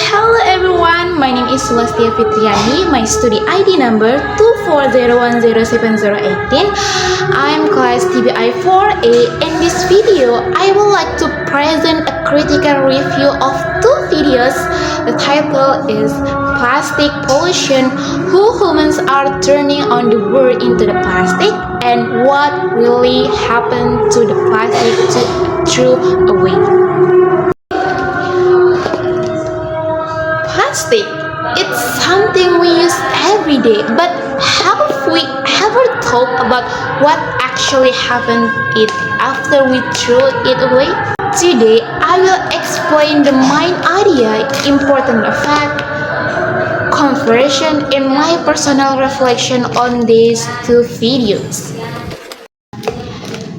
Hello everyone, my name is Sulastia Fitriani, my study ID number 240107018. I am class TBI 4A. In this video, I would like to present a critical review of two videos. The title is Plastic Pollution, Who Humans Are Turning on the World into the Plastic, and What Really Happened to the Plastic to Throw Away. Plastic, it's something we use every day, but have we ever thought about what actually happened it after we throw it away? Today, I will explain the main idea, important fact, conversion, and my personal reflection on these two videos.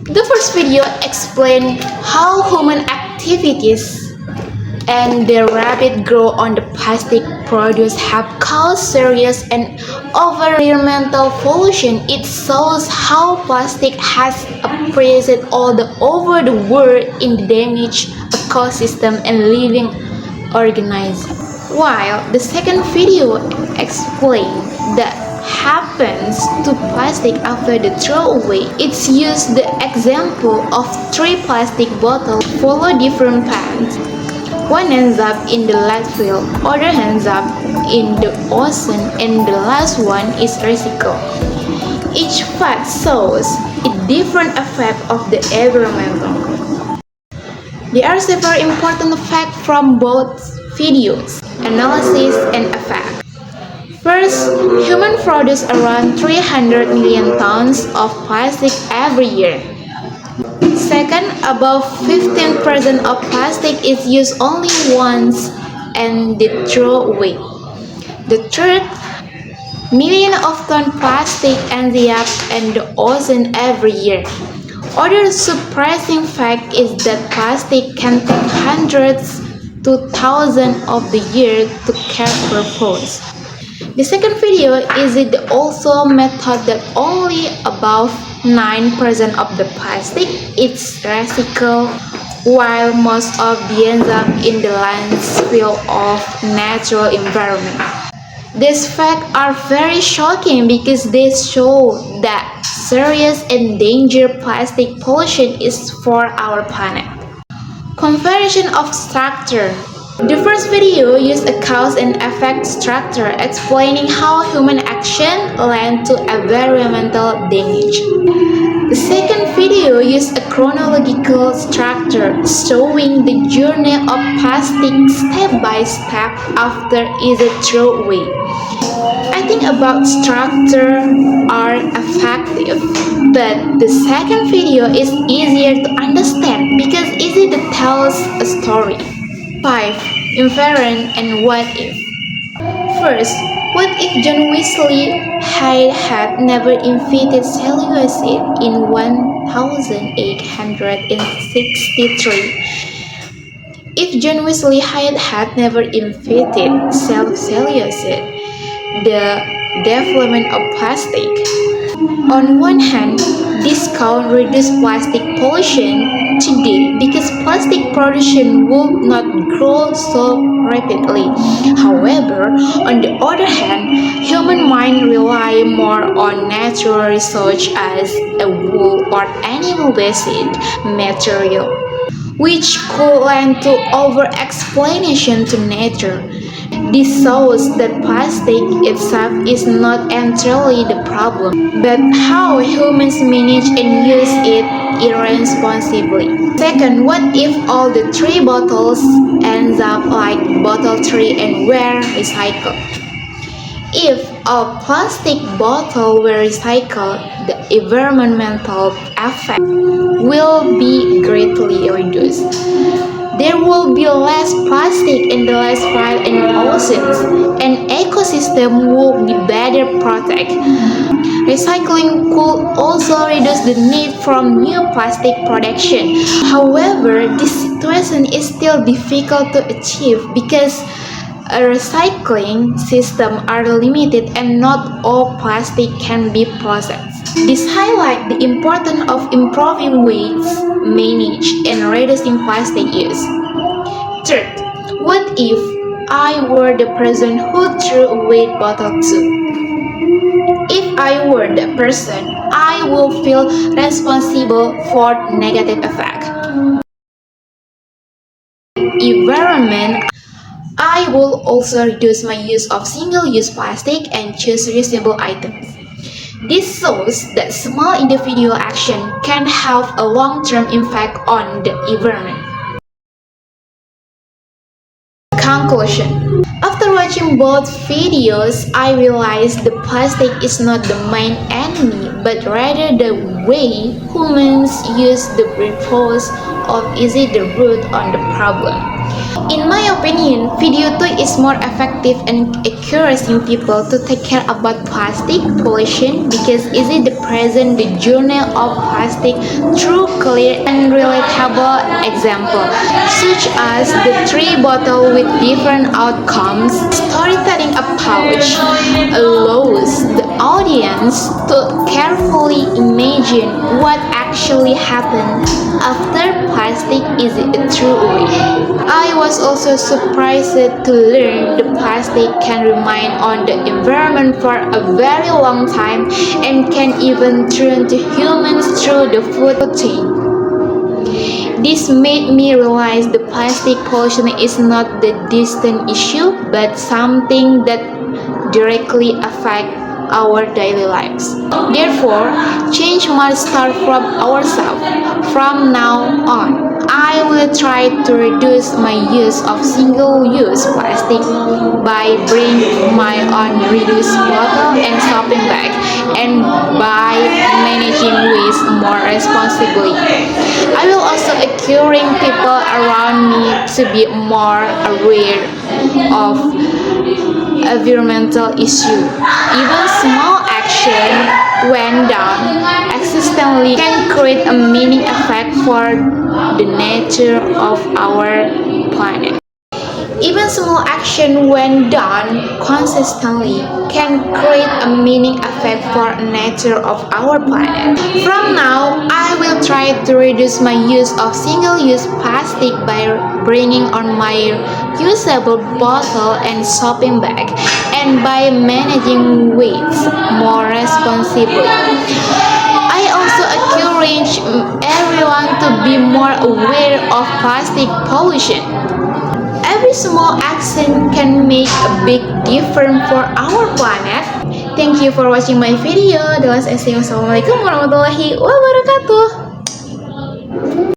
The first video explains how human activities and the rapid growth on the plastic produce have caused serious and environmental pollution. It shows how plastic has spread all over the world in the damaged ecosystem and living organisms. While the second video explains that happens to plastic after the throwaway. It's used the example of 3 plastic bottles follow different paths. One ends up in the landfill, other ends up in the ocean, and the last one is recycled. Each fact shows a different effect of the environmental. There are several important facts from both videos, analysis and effect. First, humans produce around 300 million tons of plastic every year. Second, about 15% of plastic is used only once and then thrown away. The third, millions of tons plastic ends up in the ocean every year. Other surprising fact is that plastic can take hundreds to thousands of the year to care purpose. The second video is it also method that only about 9% of the plastic is recycled, while most of the ends up in the landfill of natural environment. These facts are very shocking because they show that serious and dangerous plastic pollution is for our planet. Comparison of structure. The first video used a cause and effect structure explaining how human action led to environmental damage. The second video used a chronological structure showing the journey of plastic step by step after its throwaway. I think about structure are effective, but the second video is easier to understand because it tells a story. 5. Inference and what if. First, what if John Wesley had never invented cellulose in 1863? If John Wesley had never invented cellulose, the development of plastic. On one hand, this could reduce plastic pollution today because plastic production will not grow so rapidly. However, on the other hand, human might rely more on natural resources as a wool or animal-based material, which could lead to over-exploitation to nature. This shows that plastic itself is not entirely the problem, but how humans manage and use it irresponsibly. Second, what if all the 3 bottles ends up like bottle 3 and were recycled? If a plastic bottle were recycled, the environmental effect will be greatly reduced. There will be less plastic in the landfill and oceans, and ecosystem will be better protected. Recycling could also reduce the need for new plastic production. However, this situation is still difficult to achieve because a recycling system are limited and not all plastic can be processed. This highlights the importance of improving waste management and reducing plastic use. Third, what if I were the person who threw away bottle too. If I were the person, I will feel responsible for negative effect. Environment, I will also reduce my use of single-use plastic and choose reusable items. This shows that small individual action can have a long-term impact on the environment. Conclusion. After watching both videos, I realized the plastic is not the main enemy, but rather the way humans use the purpose of is it the root on the problem. In my opinion, video 2 is more effective and encouraging people to take care about plastic pollution because is it the present the journey of plastic through clear and relatable example, such as the 3 bottle with different outcomes. Storytelling approach allows the audience to carefully imagine what actually happened after plastic is thrown away. I was also surprised to learn the plastic can remain on the environment for a very long time and can even turn to humans through the food chain. This made me realize the plastic pollution is not the distant issue but something that directly affects our daily lives. Therefore, change must start from ourselves. From now on, I will try to reduce my use of single-use plastic by bringing my own reduced bottle and shopping bag and by managing waste more responsibly. I will also encourage people around me to be more aware of environmental issue. Even small action when done consistently can create a meaning effect for the nature of our planet. Even small action when done consistently can create a meaning effect for nature of our planet. From now, I will try to reduce my use of single-use plastic by bringing on my usable bottle and shopping bag and by managing waste more responsibly. I also encourage everyone to be more aware of plastic pollution. Every small action can make a big difference for our planet. Thank you for watching my video. Assalamualaikum warahmatullahi wabarakatuh.